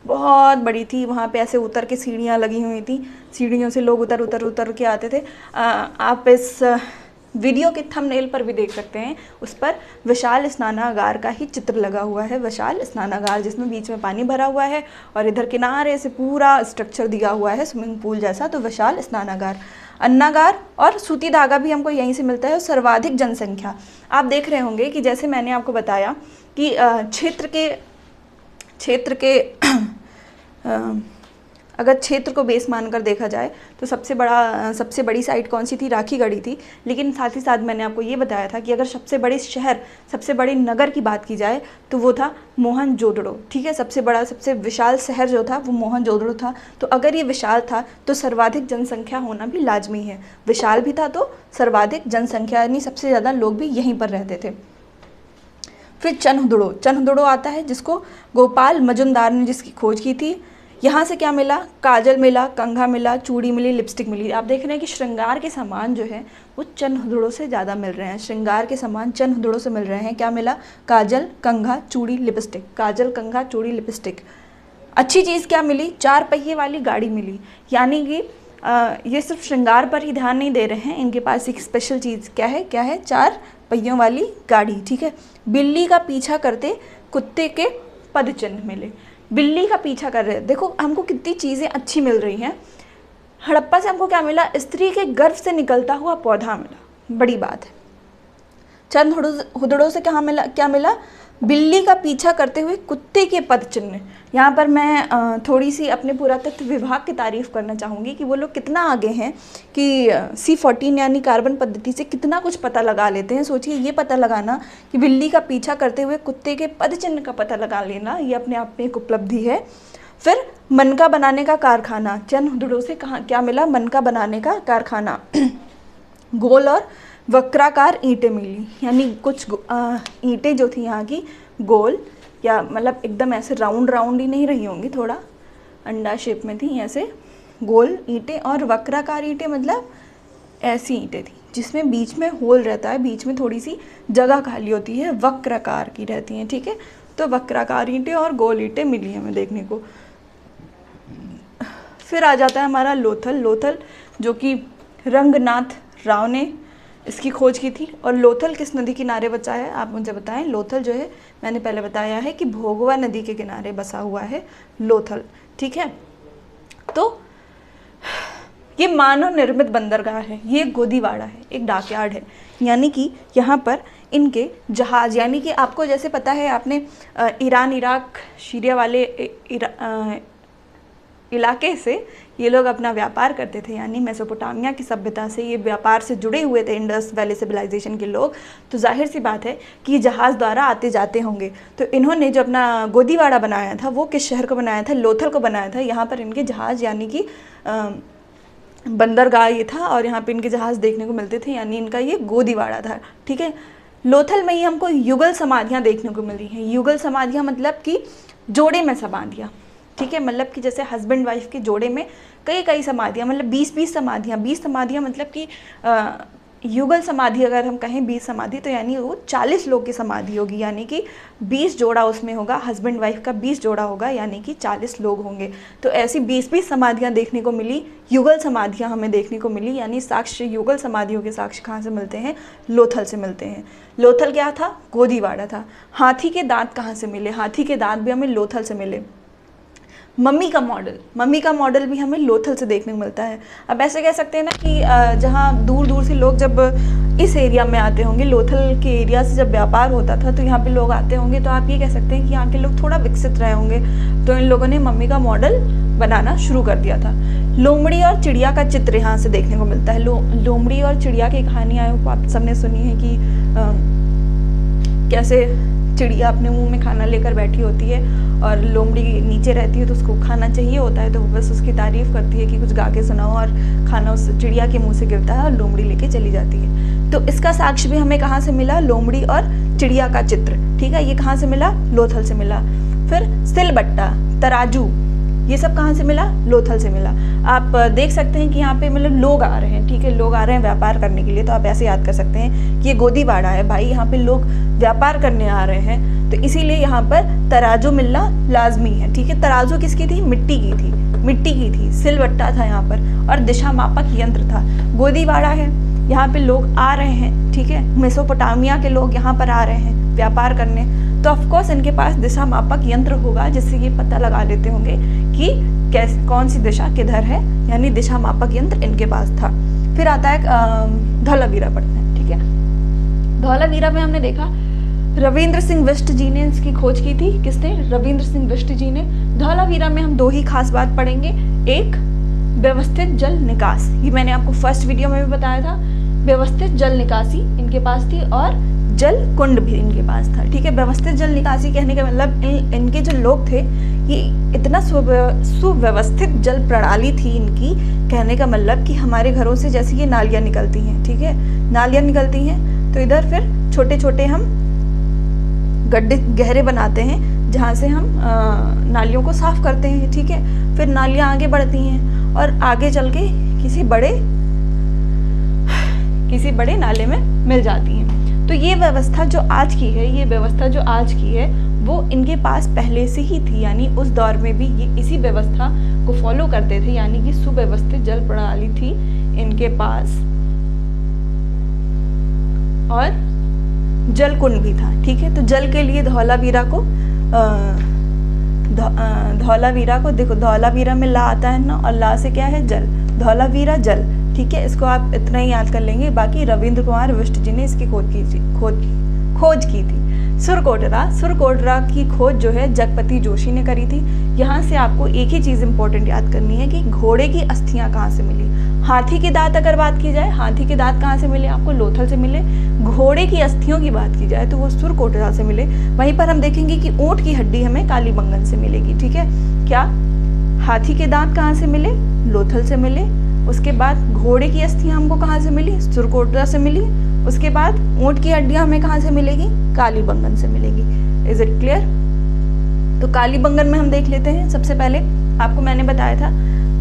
बहुत बड़ी थी। वहाँ पे ऐसे उतर के सीढ़ियाँ लगी हुई थी, सीढ़ियों से लोग उतर के आते थे। आप इस वीडियो के थंबनेल पर भी देख सकते हैं, उस पर विशाल स्नानागार का ही चित्र लगा हुआ है, विशाल स्नानागार, जिसमें बीच में पानी भरा हुआ है और इधर किनारे से पूरा स्ट्रक्चर दिया हुआ है स्विमिंग पूल जैसा, तो विशाल स्नानागार। अन्नागार और सूती धागा भी हमको यहीं से मिलता है। और सर्वाधिक जनसंख्या, आप देख रहे होंगे कि जैसे मैंने आपको बताया कि क्षेत्र के अगर क्षेत्र को बेस मानकर देखा जाए तो सबसे बड़ी साइट कौन सी थी, राखीगढ़ी थी। लेकिन साथ ही साथ मैंने आपको ये बताया था कि अगर सबसे बड़े शहर, सबसे बड़े नगर की बात की जाए तो वो था मोहनजोदड़ो, ठीक है। सबसे विशाल शहर जो था वो मोहनजोदड़ो था। तो अगर ये विशाल था तो सर्वाधिक जनसंख्या होना भी लाजमी है। विशाल भी था तो सर्वाधिक जनसंख्या, यानी सबसे ज़्यादा लोग भी यहीं पर रहते थे। फिर चन्हुदड़ो आता है, जिसको गोपाल मजुमदार ने जिसकी खोज की थी। यहाँ से क्या मिला, काजल मिला, कंघा मिला, चूड़ी मिली, लिपस्टिक मिली। आप देख रहे हैं कि श्रृंगार के सामान जो है वो चन्हुदड़ो से ज़्यादा मिल रहे हैं, श्रृंगार के सामान चन्हुदड़ो से मिल रहे हैं। क्या मिला, काजल, कंघा, चूड़ी, लिपस्टिक, काजल, कंघा, चूड़ी, लिपस्टिक। अच्छी चीज़ क्या मिली, 4 पहिए वाली गाड़ी मिली। यानी कि ये सिर्फ श्रृंगार पर ही ध्यान नहीं दे रहे हैं, इनके पास एक स्पेशल चीज़ क्या है 4 पहियों वाली गाड़ी, ठीक है। बिल्ली का पीछा करते कुत्ते के पद चिन्ह मिले। बिल्ली का पीछा कर रहे हैं, देखो हमको कितनी चीज़ें अच्छी मिल रही हैं। हड़प्पा से हमको क्या मिला, स्त्री के गर्भ से निकलता हुआ पौधा मिला, बड़ी बात है। चन्हुदड़ो से क्या मिला, बिल्ली का पीछा करते हुए कुत्ते के पद चिन्ह। यहाँ पर मैं थोड़ी सी अपने पुरातत्व विभाग की तारीफ़ करना चाहूँगी कि वो लोग कितना आगे हैं कि C14 यानी कार्बन पद्धति से कितना कुछ पता लगा लेते हैं। सोचिए, ये पता लगाना कि बिल्ली का पीछा करते हुए कुत्ते के पद चिन्ह का पता लगा लेना, ये अपने आप में एक उपलब्धि है। फिर मनका बनाने का कारखाना, चन्हुदड़ो से क्या मिला, मनका बनाने का कारखाना। गोल और वक्राकार ईंटें मिली, यानी कुछ ईंटें जो थी यहाँ की गोल, या मतलब एकदम ऐसे राउंड ही नहीं रही होंगी, थोड़ा अंडा शेप में थी, ऐसे गोल ईंटें। और वक्राकार ईंटें मतलब ऐसी ईंटें थी जिसमें बीच में होल रहता है, बीच में थोड़ी सी जगह खाली होती है, वक्राकार की रहती हैं, ठीक है। तो वक्राकार ईंटें और गोल ईंटें मिली हमें देखने को। फिर आ जाता है हमारा लोथल, जो कि रंगनाथ राव ने इसकी खोज की थी। और लोथल किस नदी किनारे बचा है, आप मुझे बताएं। लोथल जो है, मैंने पहले बताया है कि भोगवा नदी के किनारे बसा हुआ है लोथल, ठीक है। तो ये मानव निर्मित बंदरगाह है, ये गोदीवाड़ा है, एक डॉकयार्ड है। यानी कि यहाँ पर इनके जहाज़, यानी कि आपको जैसे पता है, आपने ईरान, इराक, सीरिया वाले इलाके से ये लोग अपना व्यापार करते थे, यानी मेसोपोटामिया की सभ्यता से ये व्यापार से जुड़े हुए थे इंडस वैली सिविलाइजेशन के लोग। तो जाहिर सी बात है कि जहाज़ द्वारा आते जाते होंगे। तो इन्होंने जो अपना गोदीवाड़ा बनाया था वो किस शहर को बनाया था? लोथल को बनाया था। यहाँ पर इनके जहाज़ यानी कि बंदरगाह ये था और यहाँ पे इनके जहाज़ देखने को मिलते थे, यानी इनका ये गोदीवाड़ा था। ठीक है, लोथल में ही हमको युगल समाधियाँ देखने को मिल रही हैं। युगल समाधियाँ मतलब कि जोड़े में समाधियाँ। ठीक है, मतलब कि जैसे हस्बैंड वाइफ के जोड़े में कई कई समाधियाँ, मतलब 20-20 समाधियाँ। 20 समाधियाँ मतलब कि युगल समाधि अगर हम कहें 20 समाधि, तो यानी वो 40 लोग की समाधि होगी, यानी कि 20 जोड़ा उसमें होगा, हस्बैंड वाइफ का 20 जोड़ा होगा, यानी कि 40 लोग होंगे। तो ऐसी 20-20 समाधियाँ देखने को मिली, युगल समाधियाँ हमें देखने को मिली। यानी साक्ष्य, युगल समाधियों के साक्ष्य कहाँ से मिलते हैं? लोथल से मिलते हैं। लोथल क्या था? गोदीवाड़ा था। हाथी के दांत कहाँ से मिले? हाथी के दांत भी हमें लोथल से मिले। मम्मी का मॉडल भी हमें लोथल से देखने को मिलता है। अब ऐसे कह सकते हैं ना कि जहाँ दूर दूर से लोग जब इस एरिया में आते होंगे, लोथल के एरिया से जब व्यापार होता था तो यहाँ पे लोग आते होंगे, तो आप ये कह सकते हैं कि यहाँ के लोग थोड़ा विकसित रहे होंगे, तो इन लोगों ने मम्मी का मॉडल बनाना शुरू कर दिया था। लोमड़ी और चिड़िया का चित्र यहाँ से देखने को मिलता है। लोमड़ी और चिड़िया की कहानियाँ आप सबने सुनी है कि कैसे चिड़िया अपने मुंह में खाना लेकर बैठी होती है और लोमड़ी नीचे रहती है, तो उसको खाना चाहिए होता है, तो वो बस उसकी तारीफ करती है कि कुछ गा के सुनाओ, और खाना उस चिड़िया के मुंह से गिरता है और लोमड़ी लेके चली जाती है। तो इसका साक्ष्य भी हमें कहाँ से मिला? लोमड़ी और चिड़िया का चित्र। ठीक है, ये कहाँ से मिला? लोथल से मिला। फिर सिलबट्टा, तराजू, ये सब कहाँ से मिला? लोथल से मिला। आप देख सकते हैं कि यहाँ पे मतलब लोग आ रहे हैं। ठीक है, लोग आ रहे हैं व्यापार करने के लिए, तो आप ऐसे याद कर सकते हैं कि ये गोदीवाड़ा है भाई, यहाँ पे लोग व्यापार करने आ रहे हैं, तो इसीलिए यहाँ पर तराजू मिलना लाजमी है। ठीक है, तराजू किसकी थी? मिट्टी की थी। सिलबट्टा था यहाँ पर, और दिशा मापक यंत्र था। गोदीवाड़ा है, यहाँ पे लोग आ रहे हैं। ठीक है, मेसोपोटामिया के लोग यहाँ पर आ रहे हैं व्यापार करने, तो ऑफकोर्स इनके पास दिशा मापक यंत्र होगा, जिससे ये पता लगा लेते होंगे कि कैसे, कौन सी दिशा किधर है, यानी दिशा मापक यंत्र इनके पास था। फिर आता है धौलावीरा पढ़ते हैं। ठीक है, धौलावीरा में हमने देखा रविंद्र सिंह बिष्ट जी ने इसकी खोज की थी। किसने? रविंद्र सिंह बिष्ट जी ने। धौलावीरा में हम दो ही खास बात पढ़ेंगे, एक व्यवस्थित जल निकास, ये मैंने आपको फर्स्ट वीडियो में भी बताया था, व्यवस्थित जल निकासी इनके पास थी, और जल कुंड भी इनके पास था। ठीक है, व्यवस्थित जल निकासी कहने का मतलब इनके जो लोग थे, ये इतना सुव्यवस्थित जल प्रणाली थी इनकी, कहने का मतलब कि हमारे घरों से जैसे ये नालियाँ निकलती हैं, ठीक है, नालियाँ निकलती हैं, तो इधर फिर छोटे छोटे हम गड्ढे गहरे बनाते हैं, जहाँ से हम नालियों को साफ करते हैं। ठीक है, फिर नालियाँ आगे बढ़ती हैं और आगे चल के किसी बड़े नाले में मिल जाती हैं। तो ये व्यवस्था जो आज की है वो इनके पास पहले से ही थी, यानी उस दौर में भी ये इसी व्यवस्था को फॉलो करते थे, यानी कि सुव्यवस्थित जल प्रणाली थी इनके पास, और जल कुंड भी था। ठीक है, तो जल के लिए धौलावीरा को देखो, धौलावीरा में ला आता है ना, और ला से क्या है? जल, धौलावीरा जल। ठीक है, इसको आप इतना ही याद कर लेंगे। बाकी रविंद्र कुमार बिष्ट जी ने इसकी खोज की थी। सुरकोटरा की खोज जो है जगपति जोशी ने करी थी। यहाँ से आपको एक ही चीज़ इंपॉर्टेंट याद करनी है कि घोड़े की अस्थियाँ कहाँ से मिली। हाथी के दांत अगर बात की जाए, हाथी के दांत कहाँ से मिले? आपको लोथल से मिले। घोड़े की अस्थियों की बात की जाए तो वो सुरकोटरा से मिले। वहीं पर हम देखेंगे कि ऊँट की हड्डी हमें कालीबंगन से मिलेगी। ठीक है, क्या हाथी के दांत कहाँ से मिले? लोथल से मिले। उसके बाद घोड़े की अस्थियाँ हमको कहाँ से मिली? सुरकोटरा से मिली। उसके बाद ऊँट की हड्डियाँ हमें कहाँ से मिलेगी? कालीबंगन से मिलेगी। Is it clear? तो कालीबंगन में हम देख लेते हैं। सबसे पहले आपको मैंने बताया था,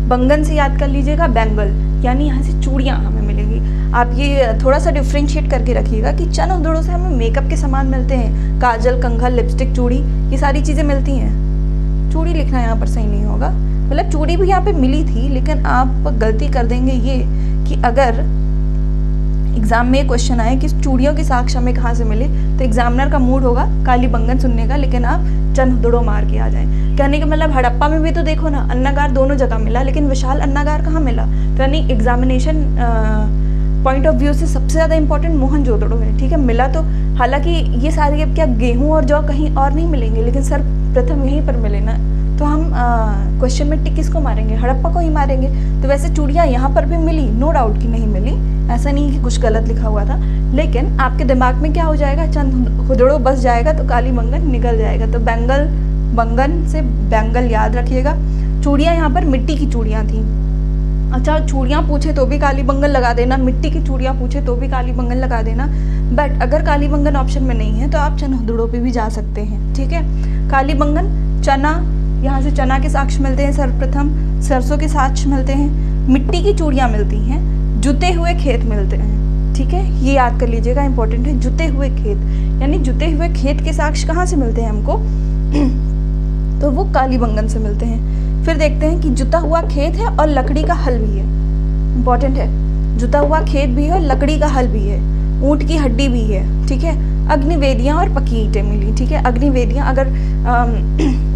बंगन से याद कर लीजिएगा बैंगल, यानी यहाँ से चूड़ियाँ हमें मिलेगी। आप ये थोड़ा सा डिफ्रेंशिएट करके रखिएगा कि चन उधड़ों से हमें मेकअप के सामान मिलते हैं, काजल, कंघल, लिपस्टिक, चूड़ी, ये सारी चीज़ें मिलती हैं। चूड़ी लिखना यहाँ पर सही नहीं होगा, मतलब चूड़ी भी यहाँ पे मिली थी, लेकिन आप गलती कर देंगे ये कि अगर एग्जाम में क्वेश्चन आए कि चूड़ियों के साक्ष्य हमें कहाँ से मिले, तो एग्जामिनर का मूड होगा कालीबंगन सुनने का, लेकिन आप चंद दुड़ो मार के आ जाएं। कहने का मतलब हड़प्पा में भी तो देखो ना, अन्नागार दोनों जगह मिला, लेकिन विशाल अन्नागार कहाँ मिला? तो यानी एग्जामिनेशन पॉइंट ऑफ व्यू से सबसे ज़्यादा इंपॉर्टेंट मोहनजोदड़ो है, ठीक है। मिला तो हालांकि ये सारे अब क्या गेहूँ और जौ कहीं और नहीं मिलेंगे, लेकिन सर्वप्रथम यहीं पर मिले ना, तो हम क्वेश्चन में टिक किसको मारेंगे, हड़प्पा को ही मारेंगे। तो वैसे चूड़ियाँ यहाँ पर भी मिली, नो डाउट कि नहीं मिली, ऐसा नहीं कि कुछ गलत लिखा हुआ था, लेकिन आपके दिमाग में क्या हो जाएगा, चंद हुदड़ो बस जाएगा तो काली बंगन निकल जाएगा। तो बैंगल, बंगन से बैंगल याद रखिएगा। चूड़ियाँ यहाँ पर मिट्टी की चूड़ियाँ थी। अच्छा, चूड़ियाँ पूछे तो भी काली बंगन लगा देना, मिट्टी की चूड़ियाँ पूछे तो भी काली बंगन लगा देना। बट अगर काली बंगन ऑप्शन में नहीं है तो आप चना हुदड़ो पे भी जा सकते हैं, ठीक है। काली बंगन, चना, यहाँ से चना के साक्ष्य मिलते हैं सर्वप्रथम, सरसों के साक्ष्य मिलते हैं, मिट्टी की चूड़ियाँ मिलती हैं, जुते हुए खेत मिलते हैं, ठीक है। ये याद कर लीजिएगा, इंपॉर्टेंट है, जुते हुए खेत, यानी जुते हुए खेत के साक्ष्य कहाँ से मिलते हैं हमको, तो वो काली बंगन से मिलते हैं। फिर देखते हैं कि जुता हुआ खेत है और लकड़ी का हल भी है, इंपॉर्टेंट है, जुता हुआ खेत भी है और लकड़ी का हल भी है, ऊँट की हड्डी भी है, ठीक है। अग्निवेदियाँ और पकी ईंटें मिली, ठीक है। अग्निवेदियाँ, अगर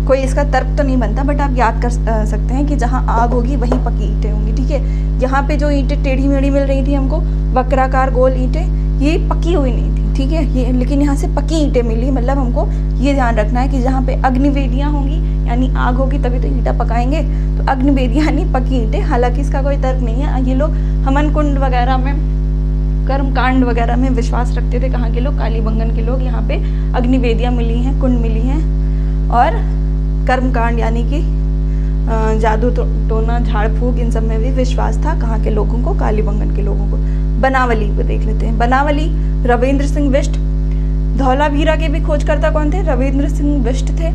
कोई इसका तर्क तो नहीं बनता, बट आप याद कर सकते हैं कि जहाँ आग होगी वहीं पकी ईंटें होंगी, ठीक है। यहाँ पे जो ईंटें टेढ़ी मेढ़ी मिल रही थी हमको, वक्राकार गोल ईंटें, ये पकी हुई नहीं थी, ठीक है, ये, लेकिन यहाँ से पकी ईंटें मिली, मतलब हमको ये ध्यान रखना है कि जहाँ पे अग्निवेदियाँ होंगी यानी आग होगी तभी तो ईंटा पकाएंगे, तो अग्निवेदियाँ यानी पकी ईंटें। हालांकि इसका कोई तर्क नहीं है, ये लोग हमन कुंड वगैरह में, कर्मकांड वगैरह में विश्वास रखते थे, कहाँ के लोग, काली बंगन के लोग। यहाँ पे अग्निवेदियाँ मिली हैं, कुंड मिली हैं, और कर्मकांड यानी कि जादू टोना झाड़ फूक, इन सब में भी विश्वास था, कहाँ के लोगों को, काली बंगन के लोगों को। बनावली को देख लेते हैं। बनावली रविंद्र सिंह बिष्ट, धौलावीरा के भी खोजकर्ता कौन थे, रविंद्र सिंह बिष्ट थे।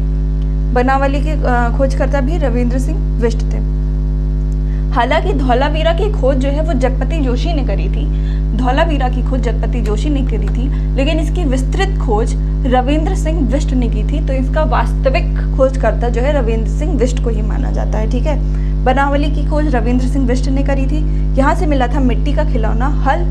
बनावली के खोजकर्ता भी रविंद्र सिंह बिष्ट थे। हालांकि धौलावीरा की खोज जो है वो जगपति जोशी ने करी थी, धौलावीरा की खोज जगपति जोशी ने करी थी, लेकिन इसकी विस्तृत खोज रविंद्र सिंह बिष्ट ने की थी, तो इसका वास्तविक खोजकर्ता जो है रविंद्र सिंह बिष्ट को ही माना जाता है, ठीक है। बनावली की खोज रविंद्र सिंह बिष्ट ने करी थी। यहाँ से मिला था मिट्टी का खिलौना, हल,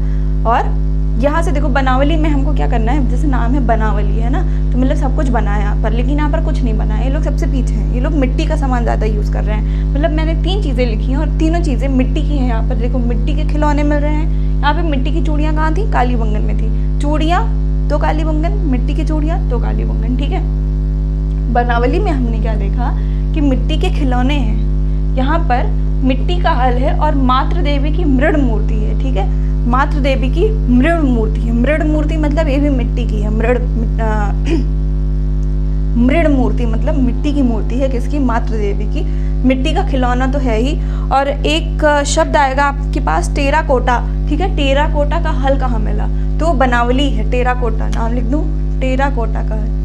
और यहाँ से देखो बनावली में हमको क्या करना है, जैसे नाम है बनावली, है ना, तो मतलब सब कुछ बना है यहाँ पर, लेकिन यहाँ पर कुछ नहीं बना है, ये लोग सबसे पीछे हैं, ये लोग मिट्टी का सामान ज़्यादा यूज़ कर रहे हैं। मतलब मैंने 3 चीज़ें लिखी हैं और तीनों चीज़ें मिट्टी की हैं। यहाँ पर देखो मिट्टी के खिलौने मिल रहे हैं, यहाँ पे मिट्टी की चूड़ियाँ कहाँ थी, काली बंगन में थी, चूड़ियाँ तो काली बंगन, मिट्टी की चूड़ियाँ तो काली बंगन, ठीक है। बनावली में हमने क्या देखा कि मिट्टी के खिलौने हैं, यहाँ पर मिट्टी का हल है और मातृ देवी की मृण मूर्ति है, ठीक है, मातृ देवी की मृण मूर्ति है। मृण मूर्ति मतलब ये भी मिट्टी की है, मृण मूर्ति मतलब मिट्टी की मूर्ति है, किसकी, मातृ देवी की। मिट्टी का खिलौना तो है ही, और एक शब्द आएगा आपके पास टेराकोटा, ठीक है। टेराकोटा का हल कहाँ मिला, तो बनावली है, टेराकोटा, नाम लिख दूँ, टेराकोटा का हल,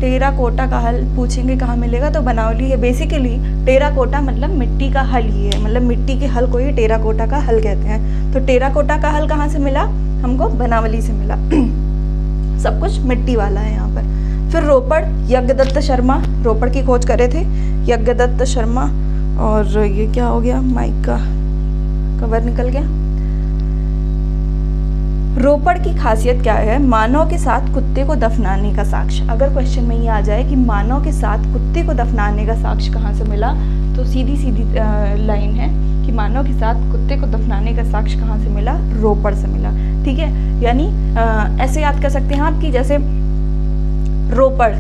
टेराकोटा का हल पूछेंगे कहाँ मिलेगा, तो बनावली है। बेसिकली टेराकोटा मतलब मिट्टी का हल ही है, मतलब मिट्टी के हल को ही टेराकोटा का हल कहते हैं। तो टेराकोटा का हल कहाँ से मिला हमको, बनावली से मिला। सब कुछ मिट्टी वाला है यहाँ पर। फिर रोपड़, यज्ञदत्त शर्मा रोपड़ की खोज करे थे, यज्ञदत्त शर्मा। और ये क्या हो गया, माइक का कवर निकल गया। रोपड़ की खासियत क्या है, मानव के साथ कुत्ते को दफनाने का साक्ष्य। अगर क्वेश्चन में ये आ जाए कि मानव के साथ कुत्ते को दफनाने का साक्ष्य कहाँ से मिला, तो सीधी सीधी लाइन है कि मानव के साथ कुत्ते को दफनाने का साक्ष्य कहाँ से मिला, रोपड़ से मिला, ठीक है। यानी ऐसे याद कर सकते हैं आप कि जैसे रोपड़,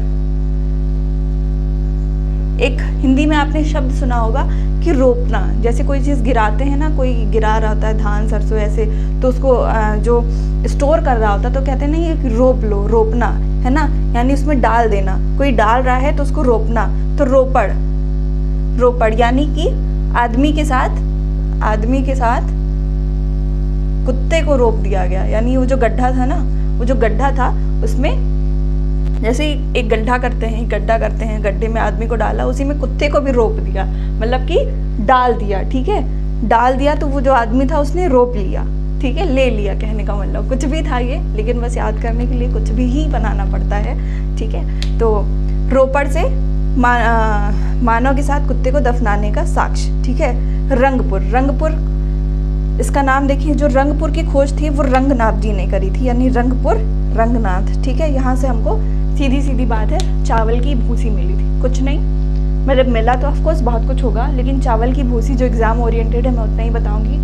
एक हिंदी में आपने शब्द सुना होगा कि रोपना, जैसे कोई चीज़ गिराते हैं ना, कोई गिरा रहा होता है धान सरसों ऐसे, तो उसको जो स्टोर कर रहा होता है तो कहते हैं ना ये रोप लो, रोपना, है ना, यानी उसमें डाल देना, कोई डाल रहा है तो उसको रोपना। तो रोपड़, रोपड़ यानी कि आदमी के साथ कुत्ते को रोप दिया गया, यानी वो जो गड्ढा था ना, वो जो गड्ढा था उसमें जैसे एक गड्ढा करते हैं, गड्ढे में आदमी को डाला, उसी में कुत्ते को भी रोप दिया, मतलब कि डाल दिया, ठीक है, डाल दिया, तो वो जो आदमी था उसने रोप लिया, ठीक है, ले लिया, कहने का मतलब कुछ भी था ये, लेकिन बस याद करने के लिए कुछ भी ही बनाना पड़ता है, ठीक है। तो रोपड़ से मानव के साथ कुत्ते को दफनाने का साक्ष्य, ठीक है। रंगपुर इसका नाम देखिए, जो रंगपुर की खोज थी वो रंगनाथ जी ने करी थी, यानी रंगपुर रंगनाथ, ठीक है। यहाँ से हमको सीधी सीधी बात है, चावल की भूसी मिली थी, कुछ नहीं, मतलब मिला तो ऑफकोर्स बहुत कुछ होगा, लेकिन चावल की भूसी जो एग्जाम ओरिएंटेड है मैं उतना ही बताऊंगी।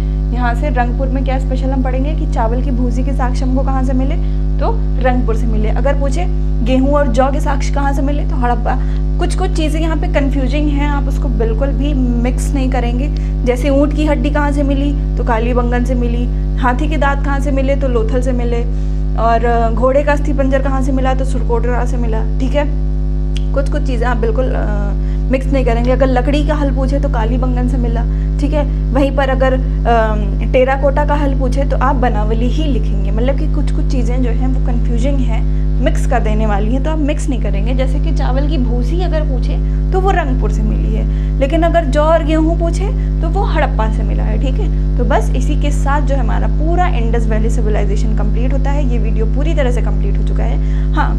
यहाँ से रंगपुर में क्या स्पेशल हम पढ़ेंगे कि चावल की भूसी के साक्ष्य हमको कहाँ से मिले, तो रंगपुर से मिले। अगर पूछे गेहूं और जौ के साक्ष्य कहाँ से मिले, तो हड़प्पा। कुछ कुछ चीज़ें यहाँ पे कन्फ्यूजिंग हैं, आप उसको बिल्कुल भी मिक्स नहीं करेंगे। जैसे ऊँट की हड्डी कहाँ से मिली, तो कालीबंगन से मिली। हाथी के दांत कहाँ से मिले, तो लोथल से मिले। और घोड़े का अस्थि पंजर कहाँ से मिला, तो सुरकोटरा से मिला। ठीक है, कुछ कुछ चीज़ें आप बिल्कुल मिक्स नहीं करेंगे। अगर लकड़ी का हल पूछे तो कालीबंगन से मिला। ठीक है, वहीं पर अगर टेराकोटा का हल पूछे तो आप बनावली ही लिखेंगे। मतलब कि कुछ कुछ चीज़ें जो हैं वो कन्फ्यूजिंग हैं, मिक्स कर देने वाली हैं, तो आप मिक्स नहीं करेंगे। जैसे कि चावल की भूसी अगर पूछे तो वो रंगपुर से मिली है, लेकिन अगर जौ और गेहूँ पूछे तो वो हड़प्पा से मिला है। ठीक है, तो बस इसी के साथ जो है हमारा पूरा इंडस वैली सिविलाइजेशन कंप्लीट होता है। ये वीडियो पूरी तरह से कंप्लीट हो चुका है। हाँ,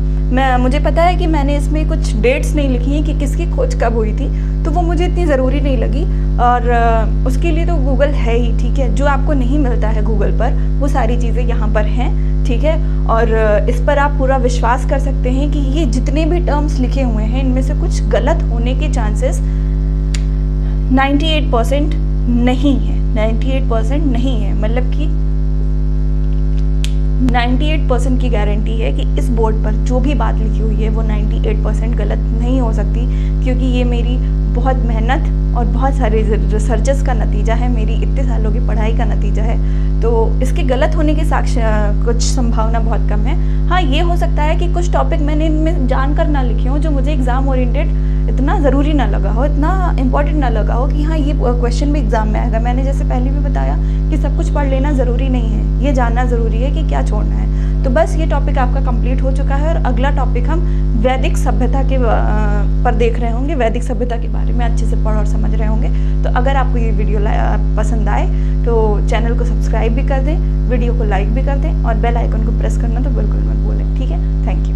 मुझे पता है कि मैंने इसमें कुछ डेट्स नहीं लिखी हैं कि किसकी खोज कब हुई थी, तो वो मुझे इतनी ज़रूरी नहीं लगी, और उसके लिए तो गूगल है ही। ठीक है, जो आपको नहीं मिलता है गूगल पर वो सारी चीज़ें यहाँ पर हैं। ठीक है, और इस पर आप पूरा विश्वास कर सकते हैं कि ये जितने भी टर्म्स लिखे हुए हैं इनमें से कुछ गलत होने के चांसेस 98% नहीं है। 98% नहीं है, मतलब कि 98% की गारंटी है कि इस बोर्ड पर जो भी बात लिखी हुई है वो 98% गलत नहीं हो सकती, क्योंकि ये मेरी बहुत मेहनत और बहुत सारे रिसर्चेस का नतीजा है, मेरी इतने सालों की पढ़ाई का नतीजा है। तो इसके गलत होने के कुछ संभावना बहुत कम है। हाँ, ये हो सकता है कि कुछ टॉपिक मैंने इनमें जानकर ना लिखे हों, जो मुझे एग्ज़ाम ओरिएंटेड इतना ज़रूरी ना लगा हो, इतना इम्पोर्टेंट ना लगा हो कि हाँ ये क्वेश्चन भी एग्ज़ाम में आएगा। मैंने जैसे पहले भी बताया कि सब कुछ पढ़ लेना ज़रूरी नहीं है, ये जानना ज़रूरी है कि क्या छोड़ना है। तो बस ये टॉपिक आपका कंप्लीट हो चुका है, और अगला टॉपिक हम वैदिक सभ्यता के पर देख रहे होंगे। वैदिक सभ्यता के बारे में अच्छे से पढ़ और समझ रहे होंगे। तो अगर आपको ये वीडियो पसंद आए तो चैनल को सब्सक्राइब भी कर दें, वीडियो को लाइक भी कर दें, और बेल आइकन को प्रेस करना तो बिल्कुल मत भूलें। ठीक है, थैंक यू।